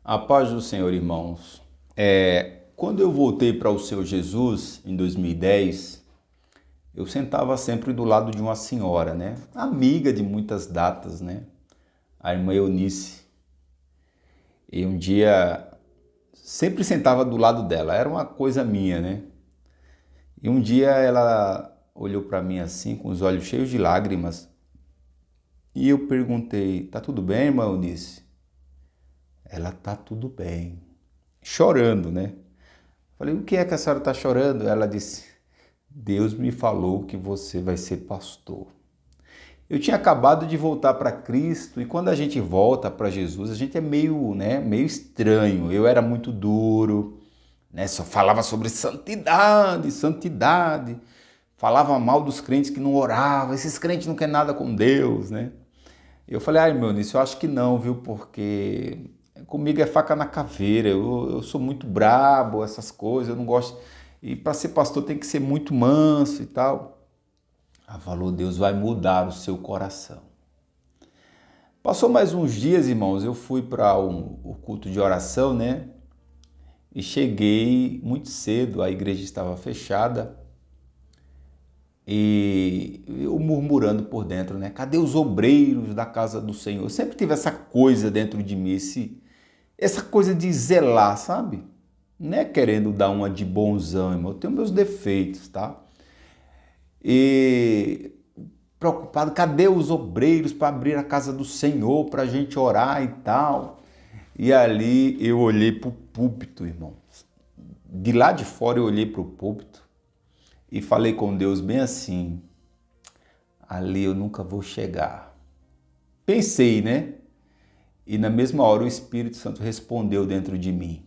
A paz do Senhor, irmãos. Quando eu voltei para o Senhor Jesus, em 2010, eu sentava sempre do lado de uma senhora, né? Amiga de muitas datas, né? A irmã Eunice. E um dia, sempre sentava do lado dela, era uma coisa minha, né? E um dia ela olhou para mim assim, com os olhos cheios de lágrimas, e eu perguntei: tá tudo bem, irmã Eunice? Ela: tá tudo bem. Chorando, né? Falei: o que é que a senhora está chorando? Ela disse: Deus me falou que você vai ser pastor. Eu tinha acabado de voltar para Cristo e quando a gente volta para Jesus, a gente é meio estranho. Eu era muito duro, né? Só falava sobre santidade, santidade. Falava mal dos crentes que não oravam. Esses crentes não querem nada com Deus, né? Eu falei: ai, meu nisso, eu acho que não, viu? Porque comigo é faca na caveira. Eu sou muito brabo, essas coisas, eu não gosto. E para ser pastor tem que ser muito manso e tal. Ela falou: Deus vai mudar o seu coração. Passou mais uns dias, irmãos, eu fui para o culto de oração, né? E cheguei muito cedo, a igreja estava fechada. E eu murmurando por dentro, né? Cadê os obreiros da casa do Senhor? Eu sempre tive essa coisa dentro de mim, essa coisa de zelar, sabe? Não é querendo dar uma de bonzão, irmão. Eu tenho meus defeitos, tá? E preocupado, cadê os obreiros para abrir a casa do Senhor, para a gente orar e tal? E ali eu olhei para o púlpito, irmãos. De lá de fora eu olhei para o púlpito e falei com Deus bem assim: ali eu nunca vou chegar. Pensei, né? E na mesma hora o Espírito Santo respondeu dentro de mim: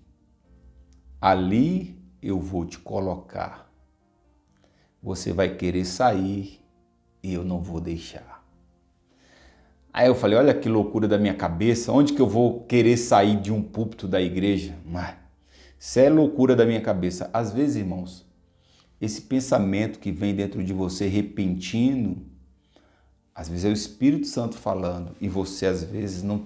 ali eu vou te colocar. Você vai querer sair e eu não vou deixar. Aí eu falei: olha que loucura da minha cabeça, onde que eu vou querer sair de um púlpito da igreja? Mas isso é loucura da minha cabeça. Às vezes, irmãos, esse pensamento que vem dentro de você repentino, às vezes é o Espírito Santo falando e você às vezes não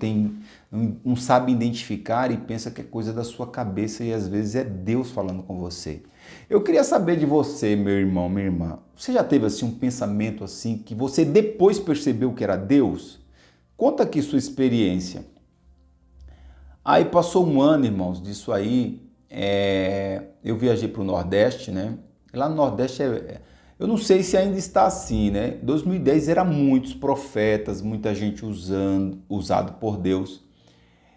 sabe identificar e pensa que é coisa da sua cabeça e às vezes é Deus falando com você. Eu queria saber de você, meu irmão, minha irmã. Você já teve assim um pensamento assim que você depois percebeu que era Deus? Conta aqui sua experiência. Aí passou um ano, irmãos, disso aí. Eu viajei para o Nordeste, né? Lá no Nordeste eu não sei se ainda está assim, né? 2010 era muitos profetas, muita gente usado por Deus.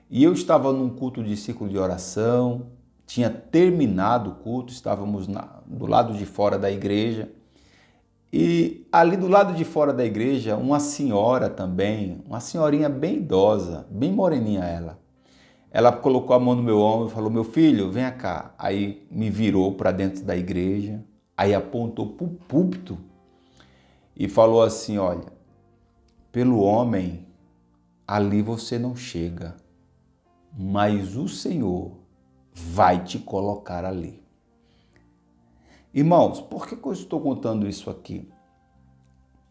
E eu estava num culto de círculo de oração, tinha terminado o culto, estávamos do lado de fora da igreja. E ali do lado de fora da igreja, uma senhora também, uma senhorinha bem idosa, bem moreninha ela. Ela colocou a mão no meu ombro e falou: meu filho, vem cá. Aí me virou para dentro da igreja, aí apontou para o púlpito e falou assim: olha, pelo homem ali você não chega, mas o Senhor vai te colocar ali. Irmãos, por que eu estou contando isso aqui?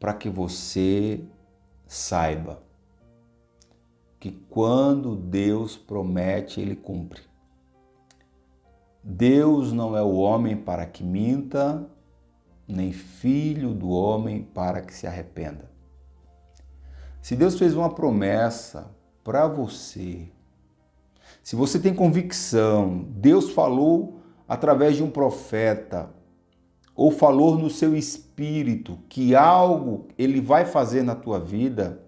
Para que você saiba que quando Deus promete, Ele cumpre. Deus não é o homem para que minta, nem filho do homem para que se arrependa. Se Deus fez uma promessa para você, se você tem convicção, Deus falou através de um profeta, ou falou no seu espírito que algo Ele vai fazer na tua vida,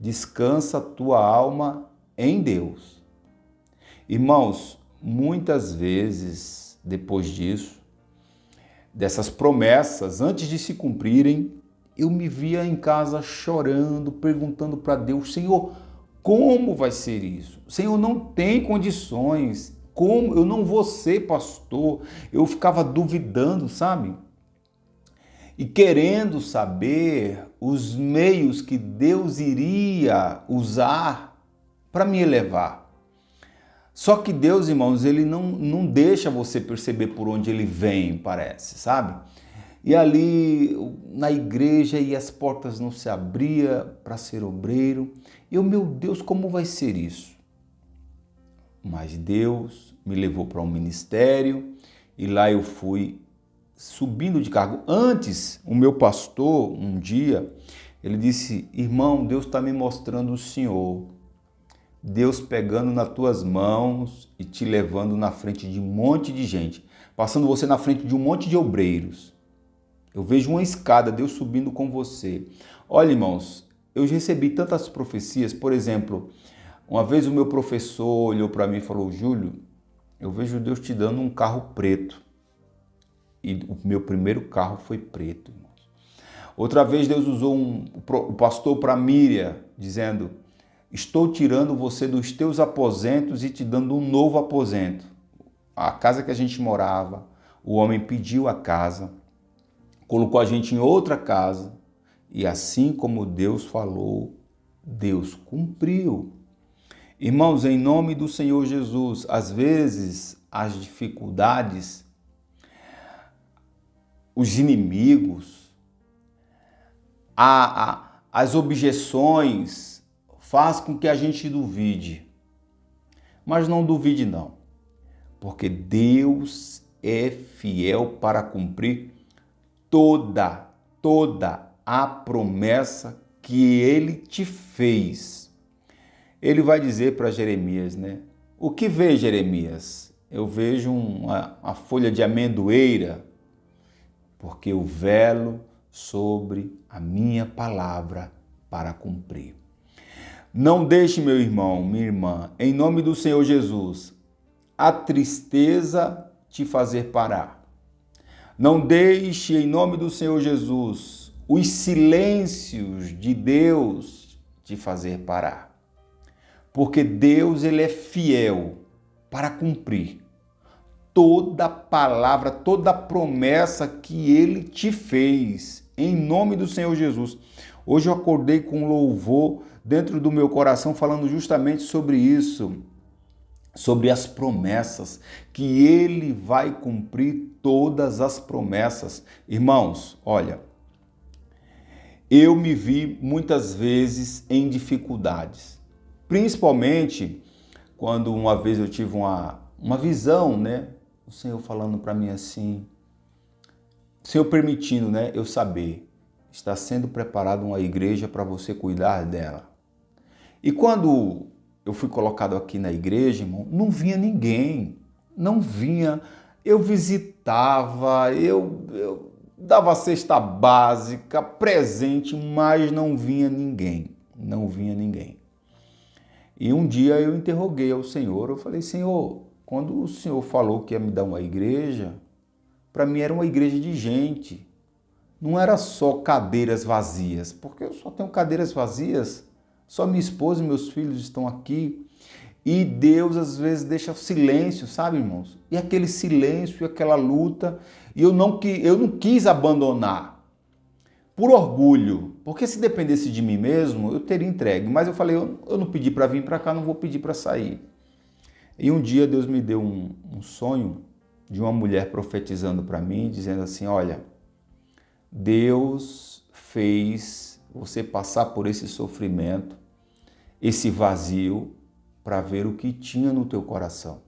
descansa a tua alma em Deus. Irmãos, muitas vezes, depois disso, dessas promessas, antes de se cumprirem, eu me via em casa chorando, perguntando para Deus: Senhor, como vai ser isso? Senhor, não tem condições. Como? Eu não vou ser pastor. Eu ficava duvidando, sabe? E querendo saber os meios que Deus iria usar para me elevar. Só que Deus, irmãos, Ele não deixa você perceber por onde Ele vem, parece, sabe? E ali na igreja e as portas não se abriam para ser obreiro. Meu Deus, como vai ser isso? mas Deus me levou para um ministério e lá eu fui subindo de cargo. Antes, o meu pastor, um dia, ele disse: irmão, Deus está me mostrando o Senhor. Deus pegando nas tuas mãos e te levando na frente de um monte de gente, passando você na frente de um monte de obreiros. Eu vejo uma escada, Deus subindo com você. Olha, irmãos, eu recebi tantas profecias. Por exemplo, uma vez o meu professor olhou para mim e falou: Júlio, eu vejo Deus te dando um carro preto. E o meu primeiro carro foi preto, irmãos. Outra vez Deus usou o pastor para Miriam, dizendo: estou tirando você dos teus aposentos e te dando um novo aposento. A casa que a gente morava, o homem pediu a casa, colocou a gente em outra casa, e assim como Deus falou, Deus cumpriu. Irmãos, em nome do Senhor Jesus, às vezes as dificuldades, os inimigos, as objeções faz com que a gente duvide. Mas não duvide não, porque Deus é fiel para cumprir toda a promessa que Ele te fez. Ele vai dizer para Jeremias, né? O que vê, Jeremias? Eu vejo uma folha de amendoeira, porque eu velo sobre a minha palavra para cumprir. Não deixe, meu irmão, minha irmã, em nome do Senhor Jesus, a tristeza te fazer parar. Não deixe, em nome do Senhor Jesus, os silêncios de Deus te fazer parar. Porque Deus, Ele é fiel para cumprir toda palavra, toda promessa que Ele te fez, em nome do Senhor Jesus. Hoje eu acordei com louvor dentro do meu coração falando justamente sobre isso, sobre as promessas, que Ele vai cumprir todas as promessas. Irmãos, olha, eu me vi muitas vezes em dificuldades, principalmente quando uma vez eu tive uma visão, né? O Senhor falando para mim assim, o Senhor permitindo, né, eu saber, está sendo preparada uma igreja para você cuidar dela. E quando eu fui colocado aqui na igreja, irmão, não vinha ninguém, não vinha. Eu visitava, eu dava cesta básica, presente, mas não vinha ninguém, não vinha ninguém. E um dia eu interroguei ao Senhor, eu falei: Senhor, quando o Senhor falou que ia me dar uma igreja, para mim era uma igreja de gente, não era só cadeiras vazias, porque eu só tenho cadeiras vazias, só minha esposa e meus filhos estão aqui. E Deus às vezes deixa silêncio, sabe, irmãos? E aquele silêncio, aquela luta, e eu não quis abandonar, por orgulho, porque se dependesse de mim mesmo, eu teria entregue. Mas eu falei, eu não pedi para vir para cá, não vou pedir para sair. E um dia Deus me deu um sonho de uma mulher profetizando para mim, dizendo assim: olha, Deus fez você passar por esse sofrimento, esse vazio, para ver o que tinha no teu coração.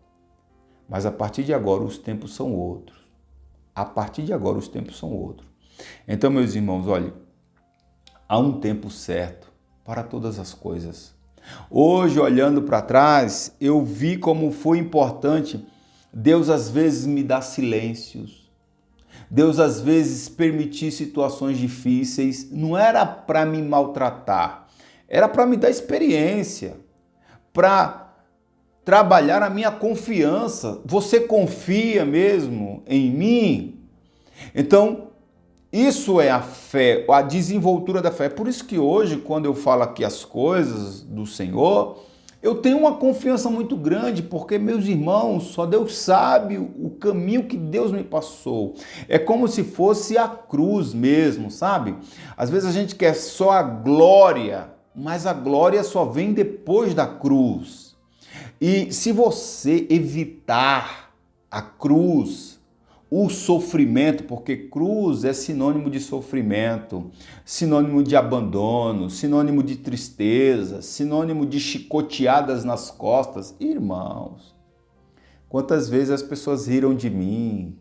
Mas a partir de agora os tempos são outros. A partir de agora os tempos são outros. Então, meus irmãos, olha, há um tempo certo para todas as coisas. Hoje, olhando para trás, eu vi como foi importante Deus às vezes me dar silêncios. Deus às vezes permitir situações difíceis. Não era para me maltratar, era para me dar experiência, para trabalhar a minha confiança. Você confia mesmo em mim? Então, isso é a fé, a desenvoltura da fé. É por isso que hoje, quando eu falo aqui as coisas do Senhor, eu tenho uma confiança muito grande, porque, meus irmãos, só Deus sabe o caminho que Deus me passou. É como se fosse a cruz mesmo, sabe? Às vezes a gente quer só a glória, mas a glória só vem depois da cruz. E se você evitar a cruz, o sofrimento, porque cruz é sinônimo de sofrimento, sinônimo de abandono, sinônimo de tristeza, sinônimo de chicoteadas nas costas. Irmãos, quantas vezes as pessoas riram de mim?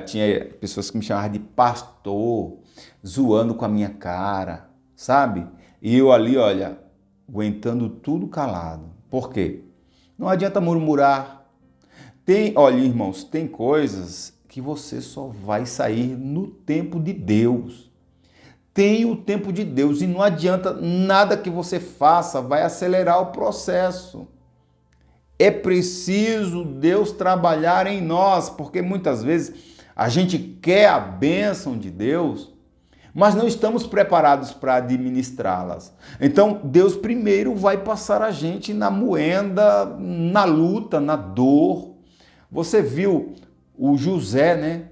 Tinha pessoas que me chamavam de pastor, zoando com a minha cara, sabe? E eu ali, olha, aguentando tudo calado. Por quê? Não adianta murmurar. Olha, irmãos, tem coisas que você só vai sair no tempo de Deus. Tem o tempo de Deus e não adianta nada que você faça, vai acelerar o processo. É preciso Deus trabalhar em nós, porque muitas vezes a gente quer a bênção de Deus, mas não estamos preparados para administrá-las. Então, Deus primeiro vai passar a gente na moenda, na luta, na dor. Você viu o José, né?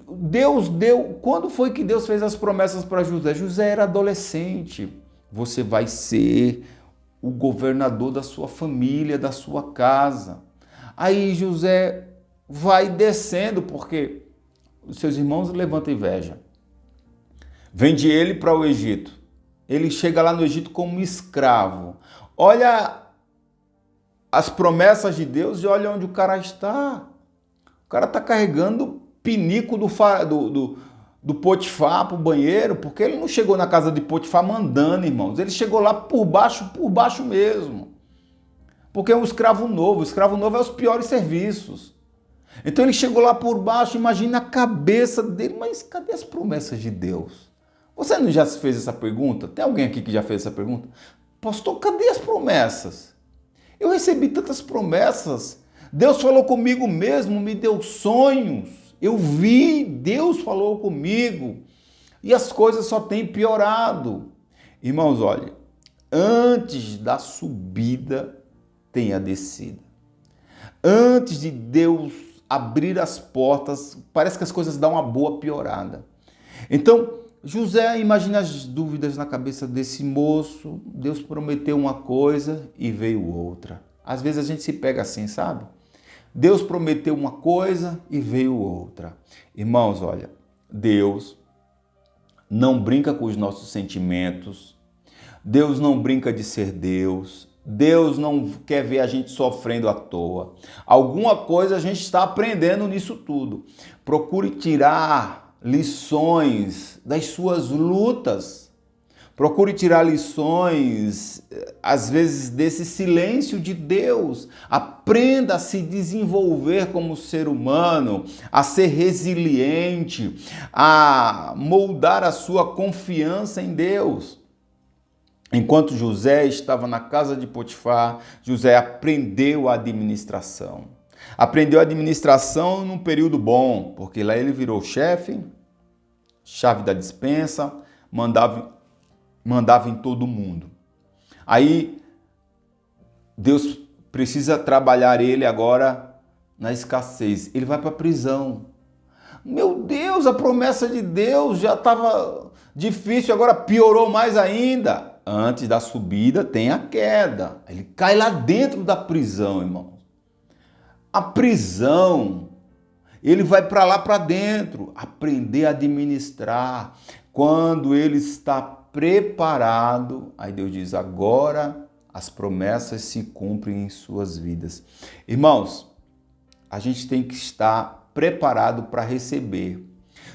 Deus deu... Quando foi que Deus fez as promessas para José? José era adolescente. Você vai ser o governador da sua família, da sua casa. Aí José vai descendo, porque os seus irmãos levantam inveja. Vende ele para o Egito. Ele chega lá no Egito como escravo. Olha as promessas de Deus e olha onde o cara está. O cara está carregando pinico do Potifar para o banheiro, porque ele não chegou na casa de Potifar mandando, irmãos. Ele chegou lá por baixo mesmo. Porque é um escravo novo. O escravo novo é os piores serviços. Então ele chegou lá por baixo, imagina a cabeça dele. Mas cadê as promessas de Deus? Você não já se fez essa pergunta? Tem alguém aqui que já fez essa pergunta? Pastor, cadê as promessas? Eu recebi tantas promessas. Deus falou comigo mesmo, me deu sonhos. Eu vi, Deus falou comigo. E as coisas só têm piorado. Irmãos, olha, antes da subida tem a descida. Antes de Deus abrir as portas, parece que as coisas dão uma boa piorada. Então, José, imagina as dúvidas na cabeça desse moço. Deus prometeu uma coisa e veio outra. Às vezes a gente se pega assim, sabe? Deus prometeu uma coisa e veio outra. Irmãos, olha, Deus não brinca com os nossos sentimentos. Deus não brinca de ser Deus. Deus não quer ver a gente sofrendo à toa. Alguma coisa a gente está aprendendo nisso tudo. Procure tirar lições das suas lutas. Procure tirar lições, às vezes, desse silêncio de Deus. Aprenda a se desenvolver como ser humano, a ser resiliente, a moldar a sua confiança em Deus. Enquanto José estava na casa de Potifar, José aprendeu a administração. Aprendeu a administração num período bom, porque lá ele virou chefe, chave da despensa, mandava em todo mundo. Aí Deus precisa trabalhar ele agora na escassez. Ele vai para a prisão. Meu Deus, a promessa de Deus já estava difícil, agora piorou mais ainda. Antes da subida tem a queda. Ele cai lá dentro da prisão, irmão. A prisão, ele vai para lá para dentro, aprender a administrar. Quando ele está preparado, aí Deus diz, agora as promessas se cumprem em suas vidas. Irmãos, a gente tem que estar preparado para receber.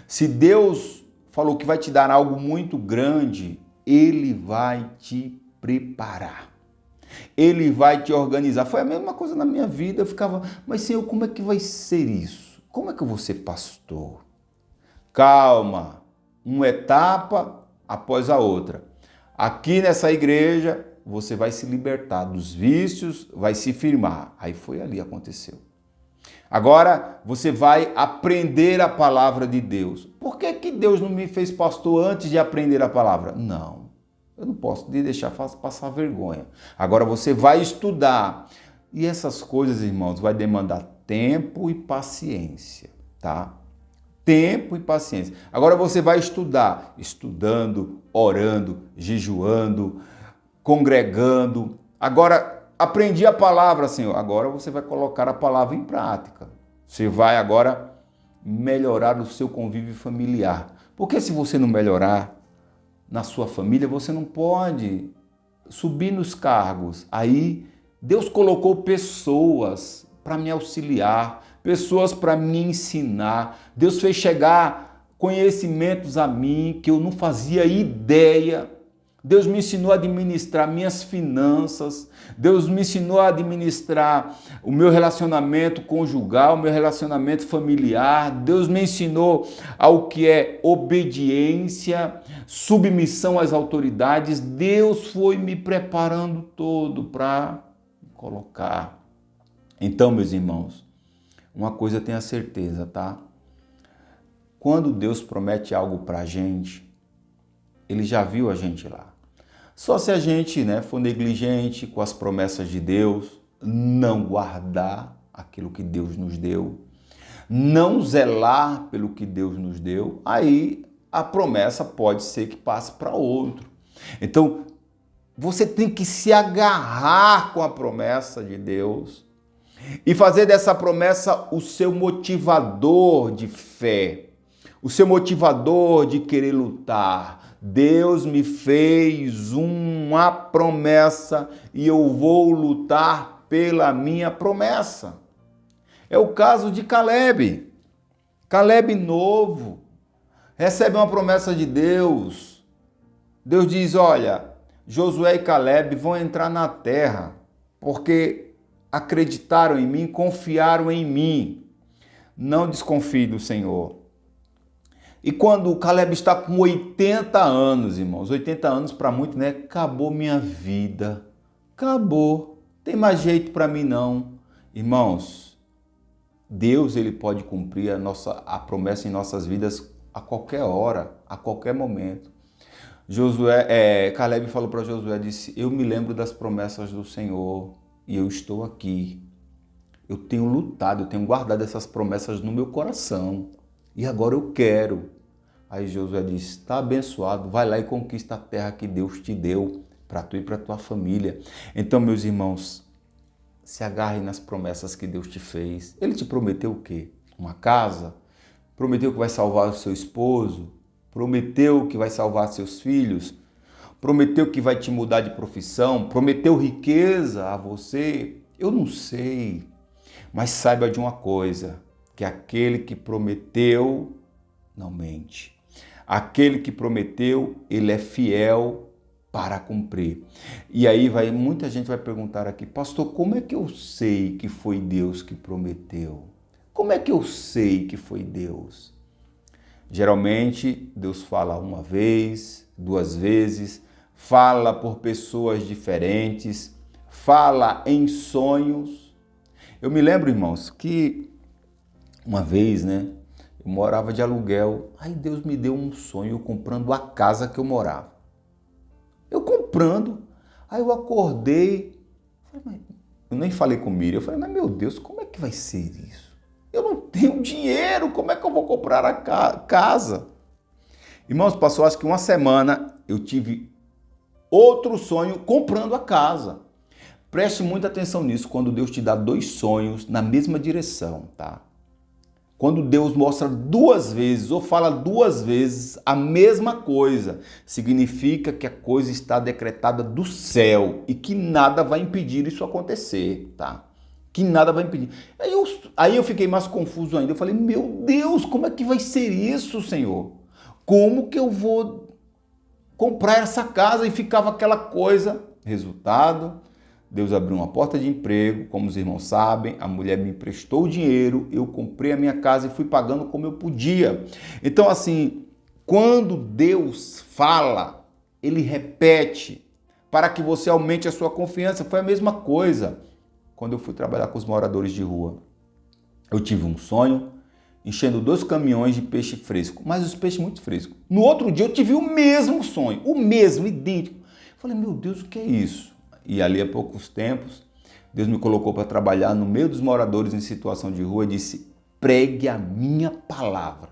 Se Deus falou que vai te dar algo muito grande, Ele vai te preparar. Ele vai te organizar. Foi a mesma coisa na minha vida. Eu ficava, mas Senhor, como é que vai ser isso? Como é que eu vou ser pastor? Calma, uma etapa após a outra. Aqui nessa igreja, você vai se libertar dos vícios, vai se firmar. Aí foi ali, aconteceu. Agora, você vai aprender a palavra de Deus. Por que que Deus não me fez pastor antes de aprender a palavra? Não. Eu não posso deixar passar vergonha. Agora você vai estudar. E essas coisas, irmãos, vai demandar tempo e paciência, tá? Tempo e paciência. Agora você vai estudar. Estudando, orando, jejuando, congregando. Agora, aprendi a palavra, Senhor. Agora você vai colocar a palavra em prática. Você vai agora melhorar o seu convívio familiar. Porque se você não melhorar na sua família, você não pode subir nos cargos. Aí Deus colocou pessoas para me auxiliar, pessoas para me ensinar. Deus fez chegar conhecimentos a mim que eu não fazia ideia. Deus me ensinou a administrar minhas finanças. Deus me ensinou a administrar o meu relacionamento conjugal, o meu relacionamento familiar. Deus me ensinou ao que é obediência, submissão às autoridades. Deus foi me preparando todo para colocar. Então, meus irmãos, uma coisa tenha certeza, tá? Quando Deus promete algo para a gente, Ele já viu a gente lá. Só se a gente, for negligente com as promessas de Deus, não guardar aquilo que Deus nos deu, não zelar pelo que Deus nos deu, aí a promessa pode ser que passe para outro. Então, você tem que se agarrar com a promessa de Deus e fazer dessa promessa o seu motivador de fé, o seu motivador de querer lutar. Deus me fez uma promessa e eu vou lutar pela minha promessa. É o caso de Caleb. Caleb novo, recebe uma promessa de Deus. Deus diz, olha, Josué e Caleb vão entrar na terra porque acreditaram em mim, confiaram em mim. Não desconfie do Senhor. E quando o Caleb está com 80 anos, irmãos, 80 anos para muitos, acabou minha vida. Acabou. Tem mais jeito para mim não. Irmãos, Deus ele pode cumprir a promessa em nossas vidas a qualquer hora, a qualquer momento. Caleb falou para Josué, disse, eu me lembro das promessas do Senhor e eu estou aqui. Eu tenho lutado, eu tenho guardado essas promessas no meu coração. E agora eu quero. Aí Josué disse, está abençoado, vai lá e conquista a terra que Deus te deu para tu e para tua família. Então, meus irmãos, se agarrem nas promessas que Deus te fez. Ele te prometeu o quê? Uma casa? Prometeu que vai salvar o seu esposo? Prometeu que vai salvar seus filhos? Prometeu que vai te mudar de profissão? Prometeu riqueza a você? Eu não sei, mas saiba de uma coisa, que aquele que prometeu não mente. Aquele que prometeu, ele é fiel para cumprir. E aí muita gente vai perguntar aqui, pastor, como é que eu sei que foi Deus que prometeu? Como é que eu sei que foi Deus? Geralmente, Deus fala uma vez, duas vezes, fala por pessoas diferentes, fala em sonhos. Eu me lembro, irmãos, que uma vez, eu morava de aluguel, aí Deus me deu um sonho comprando a casa que eu morava. Eu comprando, aí eu acordei, eu nem falei com Miriam, eu falei, mas meu Deus, como é que vai ser isso? Eu não tenho dinheiro, como é que eu vou comprar a casa? Irmãos, passou acho que uma semana, eu tive outro sonho comprando a casa. Preste muita atenção nisso, quando Deus te dá dois sonhos na mesma direção, tá? Quando Deus mostra duas vezes ou fala duas vezes a mesma coisa, significa que a coisa está decretada do céu e que nada vai impedir isso acontecer, tá? Que nada vai impedir. Aí eu fiquei mais confuso ainda. Eu falei, meu Deus, como é que vai ser isso, Senhor? Como que eu vou comprar essa casa? E ficava aquela coisa. Resultado, Deus abriu uma porta de emprego, como os irmãos sabem, a mulher me emprestou o dinheiro, eu comprei a minha casa e fui pagando como eu podia. Então, assim, quando Deus fala, Ele repete para que você aumente a sua confiança. Foi a mesma coisa quando eu fui trabalhar com os moradores de rua. Eu tive um sonho enchendo 2 caminhões de peixe fresco, mas os peixes muito frescos. No outro dia eu tive o mesmo sonho, o mesmo, idêntico. Falei, meu Deus, o que é isso? E ali há poucos tempos, Deus me colocou para trabalhar no meio dos moradores em situação de rua e disse, pregue a minha palavra.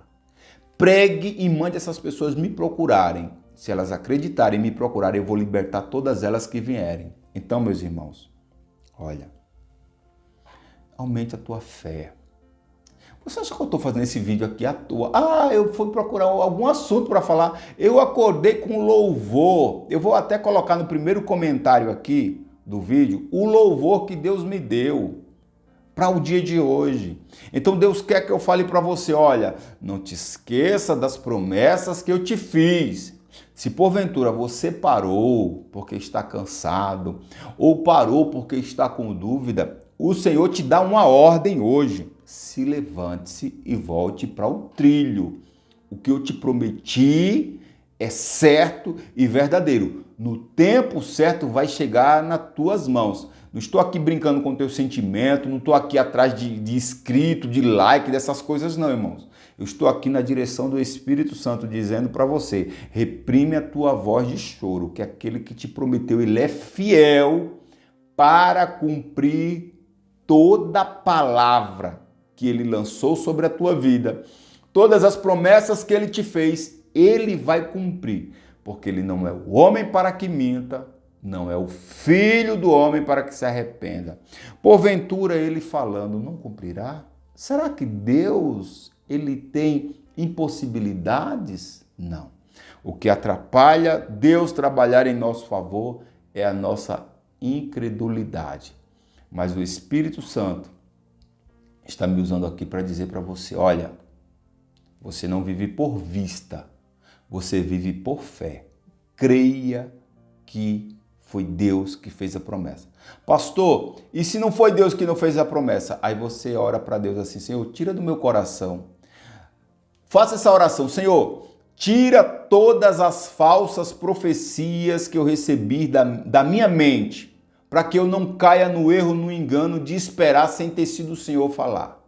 Pregue e mande essas pessoas me procurarem. Se elas acreditarem e me procurarem, eu vou libertar todas elas que vierem. Então, meus irmãos, olha, aumente a tua fé. Você acha que eu estou fazendo esse vídeo aqui à toa? Ah, eu fui procurar algum assunto para falar. Eu acordei com louvor. Eu vou até colocar no primeiro comentário aqui do vídeo o louvor que Deus me deu para o dia de hoje. Então Deus quer que eu fale para você, olha, não te esqueça das promessas que eu te fiz. Se porventura você parou porque está cansado ou parou porque está com dúvida, o Senhor te dá uma ordem hoje. Se levante-se e volte para o trilho. O que eu te prometi é certo e verdadeiro. No tempo certo vai chegar nas tuas mãos. Não estou aqui brincando com o teu sentimento, não estou aqui atrás de inscrito, de like, dessas coisas não, irmãos. Eu estou aqui na direção do Espírito Santo dizendo para você, reprime a tua voz de choro, que aquele que te prometeu, ele é fiel para cumprir toda a palavra que ele lançou sobre a tua vida. Todas as promessas que ele te fez, ele vai cumprir, porque ele não é o homem para que minta, não é o filho do homem para que se arrependa. Porventura ele falando, não cumprirá? Será que Deus, ele tem impossibilidades? Não. O que atrapalha Deus trabalhar em nosso favor é a nossa incredulidade. Mas o Espírito Santo está me usando aqui para dizer para você, olha, você não vive por vista, você vive por fé. Creia que foi Deus que fez a promessa. Pastor, e se não foi Deus que não fez a promessa? Aí você ora para Deus assim, Senhor, tira do meu coração. Faça essa oração, Senhor, tira todas as falsas profecias que eu recebi da minha mente, para que eu não caia no erro, no engano de esperar sem ter sido o Senhor falar.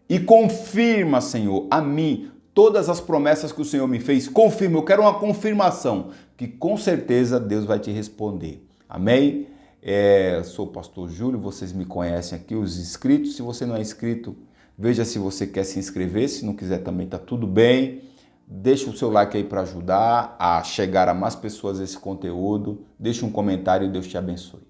E confirma, Senhor, a mim todas as promessas que o Senhor me fez. Confirma, eu quero uma confirmação, que com certeza Deus vai te responder. Amém? Sou o pastor Júlio, vocês me conhecem aqui, os inscritos. Se você não é inscrito, veja se você quer se inscrever. Se não quiser também está tudo bem. Deixa o seu like aí para ajudar a chegar a mais pessoas esse conteúdo. Deixa um comentário e Deus te abençoe.